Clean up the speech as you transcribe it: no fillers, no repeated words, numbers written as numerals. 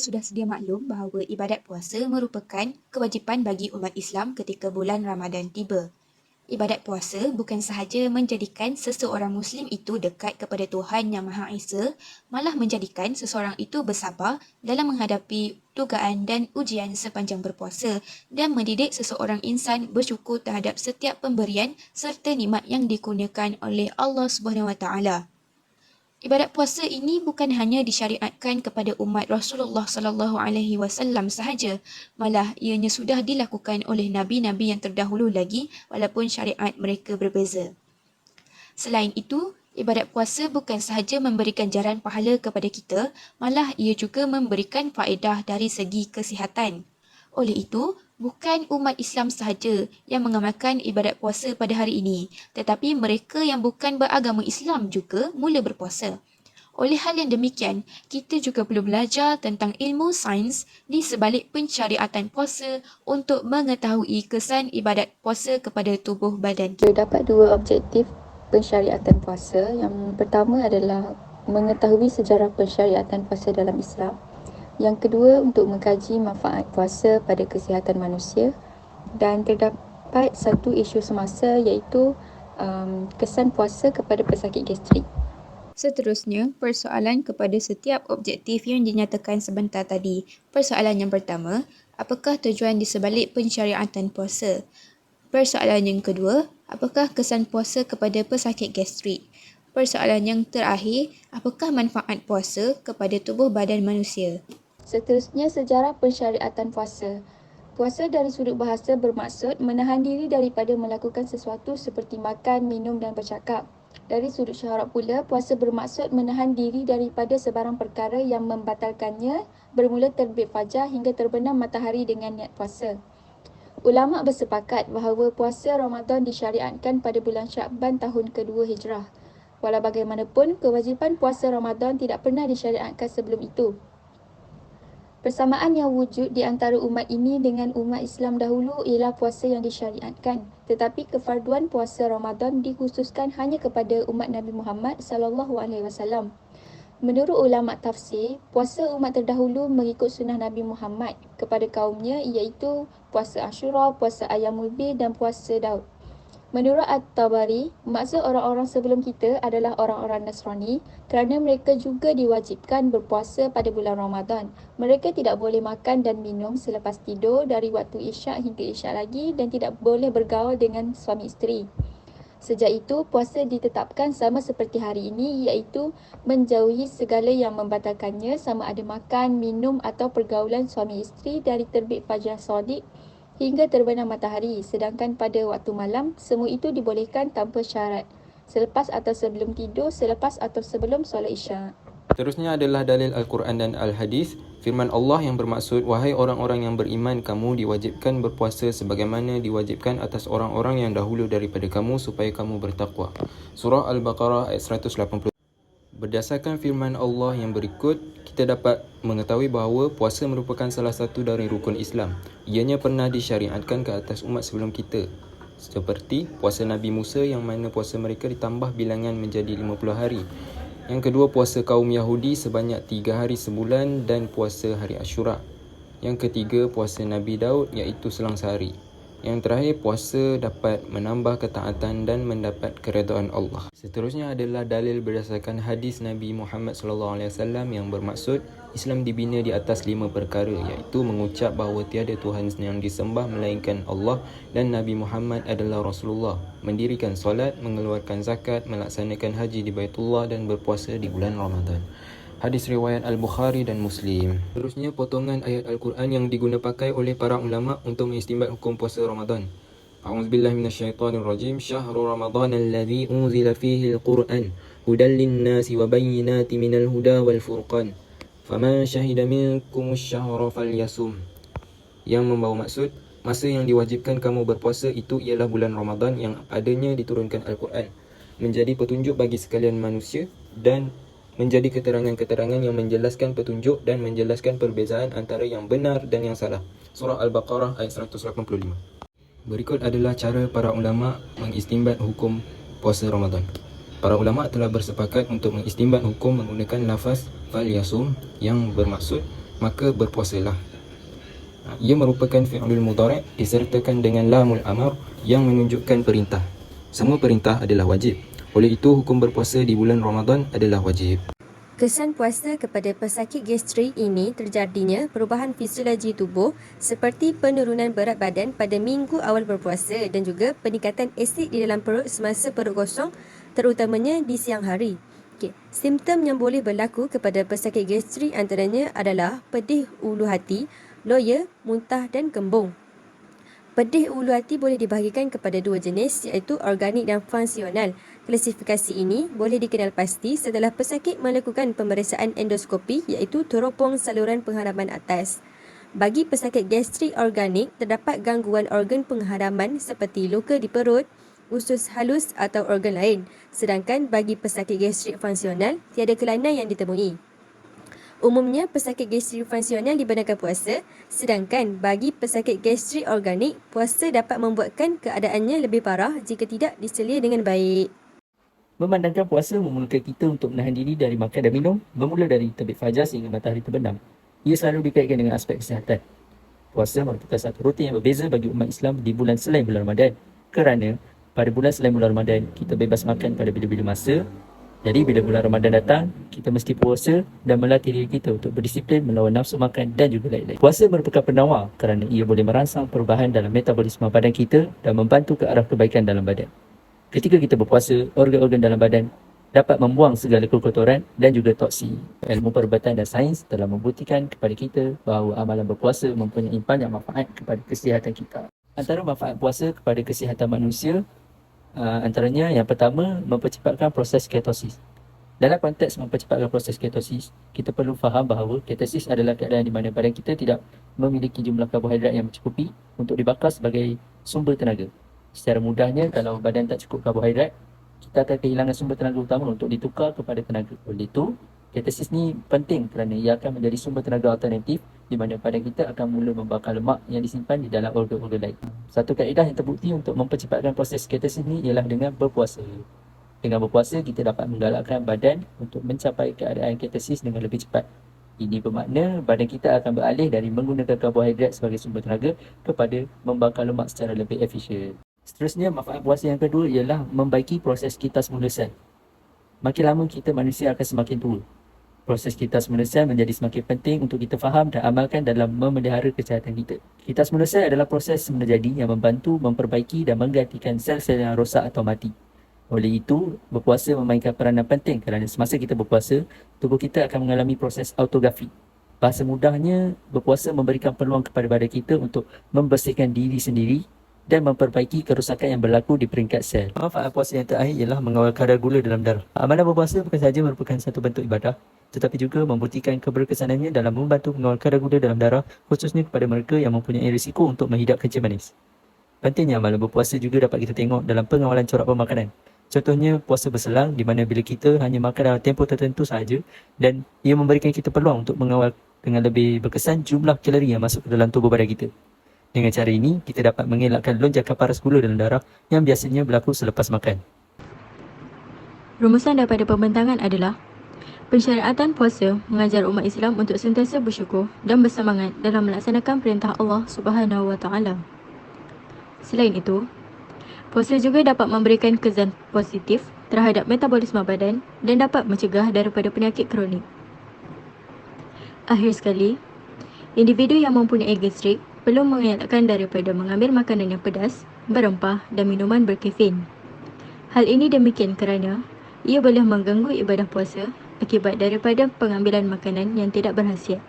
sudah sedia maklum bahawa ibadat puasa merupakan kewajipan bagi umat Islam ketika bulan Ramadan tiba. Ibadat puasa bukan sahaja menjadikan seseorang Muslim itu dekat kepada Tuhan Yang Maha Esa, malah menjadikan seseorang itu bersabar dalam menghadapi tugaan dan ujian sepanjang berpuasa dan mendidik seseorang insan bersyukur terhadap setiap pemberian serta nikmat yang dikurniakan oleh Allah SWT. Ibadat puasa ini bukan hanya disyariatkan kepada umat Rasulullah SAW sahaja, malah ianya sudah dilakukan oleh nabi-nabi yang terdahulu lagi walaupun syariat mereka berbeza. Selain itu, ibadat puasa bukan sahaja memberikan jaran pahala kepada kita, malah ia juga memberikan faedah dari segi kesihatan. Oleh itu, bukan umat Islam sahaja yang mengamalkan ibadat puasa pada hari ini, tetapi mereka yang bukan beragama Islam juga mula berpuasa. Oleh hal yang demikian, kita juga perlu belajar tentang ilmu sains di sebalik pensyariatan puasa untuk mengetahui kesan ibadat puasa kepada tubuh badan kita. Terdapat dua objektif pensyariatan puasa. Yang pertama adalah mengetahui sejarah pensyariatan puasa dalam Islam. Yang kedua, untuk mengkaji manfaat puasa pada kesihatan manusia. Dan terdapat satu isu semasa iaitu kesan puasa kepada pesakit gastrik. Seterusnya, persoalan kepada setiap objektif yang dinyatakan sebentar tadi. Persoalan yang pertama, apakah tujuan di sebalik pensyariatan puasa? Persoalan yang kedua, apakah kesan puasa kepada pesakit gastrik? Persoalan yang terakhir, apakah manfaat puasa kepada tubuh badan manusia? Seterusnya, sejarah pensyariatan puasa. Puasa dari sudut bahasa bermaksud menahan diri daripada melakukan sesuatu seperti makan, minum dan bercakap. Dari sudut syarak pula, puasa bermaksud menahan diri daripada sebarang perkara yang membatalkannya bermula terbit fajar hingga terbenam matahari dengan niat puasa. Ulama bersepakat bahawa puasa Ramadan disyariatkan pada bulan Syakban tahun kedua Hijrah. Walau bagaimanapun, kewajipan puasa Ramadan tidak pernah disyariatkan sebelum itu. Persamaan yang wujud di antara umat ini dengan umat Islam dahulu ialah puasa yang disyariatkan, tetapi kefarduan puasa Ramadan dikhususkan hanya kepada umat Nabi Muhammad SAW. Menurut ulama tafsir, puasa umat terdahulu mengikut sunnah Nabi Muhammad kepada kaumnya iaitu puasa Ashura, puasa Ayyamul Bid dan puasa Daud. Menurut At-Tabari, maksud orang-orang sebelum kita adalah orang-orang Nasrani kerana mereka juga diwajibkan berpuasa pada bulan Ramadan. Mereka tidak boleh makan dan minum selepas tidur dari waktu Isyak hingga Isyak lagi dan tidak boleh bergaul dengan suami isteri. Sejak itu, puasa ditetapkan sama seperti hari ini iaitu menjauhi segala yang membatalkannya sama ada makan, minum atau pergaulan suami isteri dari terbit fajar shadiq hingga terbenam matahari, sedangkan pada waktu malam, semua itu dibolehkan tanpa syarat, selepas atau sebelum tidur, selepas atau sebelum solat Isyak. Seterusnya adalah dalil Al-Quran dan Al-Hadis. Firman Allah yang bermaksud, wahai orang-orang yang beriman, kamu diwajibkan berpuasa sebagaimana diwajibkan atas orang-orang yang dahulu daripada kamu supaya kamu bertakwa. Surah Al-Baqarah ayat 180. Berdasarkan firman Allah yang berikut, kita dapat mengetahui bahawa puasa merupakan salah satu dari rukun Islam. Ianya pernah disyariatkan ke atas umat sebelum kita, seperti puasa Nabi Musa yang mana puasa mereka ditambah bilangan menjadi 50 hari. Yang kedua, puasa kaum Yahudi sebanyak 3 hari sebulan dan puasa hari Ashura. Yang ketiga, puasa Nabi Daud iaitu selang sehari. Yang terakhir, puasa dapat menambah ketaatan dan mendapat keredaan Allah. Seterusnya adalah dalil berdasarkan hadis Nabi Muhammad SAW yang bermaksud Islam dibina di atas 5 perkara, iaitu mengucap bahawa tiada Tuhan yang disembah melainkan Allah dan Nabi Muhammad adalah Rasulullah, mendirikan solat, mengeluarkan zakat, melaksanakan haji di Baitullah dan berpuasa di bulan Ramadan. Hadis riwayat Al-Bukhari dan Muslim. Terusnya, potongan ayat Al-Quran yang diguna pakai oleh para ulama untuk mengistinbat hukum puasa Ramadan. A'udzubillahi minasyaitonirrajim. Syahrul Ramadan alladzi unzila fihi al-Qur'an hudan lin-nasi wa bayyinatin minal huda wal furqan. Faman syahida minkum asy-syahra falyasum. Yang membawa maksud, masa yang diwajibkan kamu berpuasa itu ialah bulan Ramadan yang padanya diturunkan Al-Quran, menjadi petunjuk bagi sekalian manusia dan menjadi keterangan-keterangan yang menjelaskan petunjuk dan menjelaskan perbezaan antara yang benar dan yang salah. Surah Al-Baqarah ayat 185. Berikut adalah cara para ulama mengistinbat hukum puasa Ramadan. Para ulama telah bersepakat untuk mengistinbat hukum menggunakan lafaz fal yasum yang bermaksud maka berpuasalah. Ia merupakan fi'lul mudhari' disertakan dengan lamul amr yang menunjukkan perintah. Semua perintah adalah wajib. Oleh itu, hukum berpuasa di bulan Ramadan adalah wajib. Kesan puasa kepada pesakit gastrik ini terjadinya perubahan fisiologi tubuh seperti penurunan berat badan pada minggu awal berpuasa dan juga peningkatan asid di dalam perut semasa perut kosong, terutamanya di siang hari. Simptom yang boleh berlaku kepada pesakit gastrik antaranya adalah pedih ulu hati, loya, muntah dan kembung. Pedih ulu hati boleh dibahagikan kepada dua jenis iaitu organik dan fungsional. Klasifikasi ini boleh dikenal pasti setelah pesakit melakukan pemeriksaan endoskopi iaitu teropong saluran pengharaman atas. Bagi pesakit gastrik organik, terdapat gangguan organ pengharaman seperti luka di perut, usus halus atau organ lain. Sedangkan bagi pesakit gastrik fungsional, tiada kelainan yang ditemui. Umumnya, pesakit gastrik fungsional dibenarkan puasa, sedangkan bagi pesakit gastrik organik, puasa dapat membuatkan keadaannya lebih parah jika tidak diselia dengan baik. Memandangkan puasa memulakan kita untuk menahan diri dari makan dan minum bermula dari terbit fajar sehingga matahari terbenam. Ia selalu dikaitkan dengan aspek kesihatan. Puasa merupakan satu rutin yang berbeza bagi umat Islam di bulan selain bulan Ramadan. Kerana pada bulan selain bulan Ramadan, kita bebas makan pada bila-bila masa. Jadi bila bulan Ramadan datang, kita mesti puasa dan melatih diri kita untuk berdisiplin melawan nafsu makan dan juga lain-lain. Puasa merupakan penawar kerana ia boleh merangsang perubahan dalam metabolisme badan kita dan membantu ke arah kebaikan dalam badan. Ketika kita berpuasa, organ-organ dalam badan dapat membuang segala kekotoran dan juga toksik. Ilmu perubatan dan sains telah membuktikan kepada kita bahawa amalan berpuasa mempunyai banyak manfaat kepada kesihatan kita. Antara manfaat puasa kepada kesihatan manusia, antaranya yang pertama, mempercepatkan proses ketosis. Dalam konteks mempercepatkan proses ketosis, kita perlu faham bahawa ketosis adalah keadaan di mana badan kita tidak memiliki jumlah karbohidrat yang mencukupi untuk dibakar sebagai sumber tenaga. Secara mudahnya, kalau badan tak cukup karbohidrat, kita akan kehilangan sumber tenaga utama untuk ditukar kepada tenaga. Oleh itu, ketosis ni penting kerana ia akan menjadi sumber tenaga alternatif di mana badan kita akan mula membakar lemak yang disimpan di dalam organ-organ lain. Satu kaedah yang terbukti untuk mempercepatkan proses ketosis ni ialah dengan berpuasa. Dengan berpuasa, kita dapat menggalakkan badan untuk mencapai keadaan ketosis dengan lebih cepat. Ini bermakna badan kita akan beralih dari menggunakan karbohidrat sebagai sumber tenaga kepada membakar lemak secara lebih efisien. Seterusnya, manfaat puasa yang kedua ialah membaiki proses kitas semula sel. Makin lama kita manusia akan semakin tua. Proses kitas semula sel menjadi semakin penting untuk kita faham dan amalkan dalam memelihara kesihatan kita. Kitas semula sel adalah proses semula jadi yang membantu memperbaiki dan menggantikan sel-sel yang rosak atau mati. Oleh itu, berpuasa memainkan peranan penting kerana semasa kita berpuasa, tubuh kita akan mengalami proses autogafi. Bahasa mudahnya, berpuasa memberikan peluang kepada badan kita untuk membersihkan diri sendiri dan memperbaiki kerosakan yang berlaku di peringkat sel. Manfaat puasa yang terakhir ialah mengawal kadar gula dalam darah. Amalan berpuasa bukan sahaja merupakan satu bentuk ibadah, tetapi juga membuktikan keberkesanannya dalam membantu mengawal kadar gula dalam darah, khususnya kepada mereka yang mempunyai risiko untuk menghidap kencing manis. Pentingnya amalan berpuasa juga dapat kita tengok dalam pengawalan corak pemakanan. Contohnya puasa berselang di mana bila kita hanya makan dalam tempoh tertentu sahaja dan ia memberikan kita peluang untuk mengawal dengan lebih berkesan jumlah kalori yang masuk ke dalam tubuh badan kita. Dengan cara ini, kita dapat mengelakkan lonjakan paras gula dalam darah yang biasanya berlaku selepas makan. Rumusan daripada pembentangan adalah pensyariatan puasa mengajar umat Islam untuk sentiasa bersyukur dan bersemangat dalam melaksanakan perintah Allah Subhanahu Wa Taala. Selain itu, puasa juga dapat memberikan kesan positif terhadap metabolisme badan dan dapat mencegah daripada penyakit kronik. Akhir sekali, individu yang mempunyai gastrik perlu mengelakkan daripada mengambil makanan yang pedas, berempah dan minuman berkafein. Hal ini demikian kerana ia boleh mengganggu ibadah puasa akibat daripada pengambilan makanan yang tidak berkhasiat.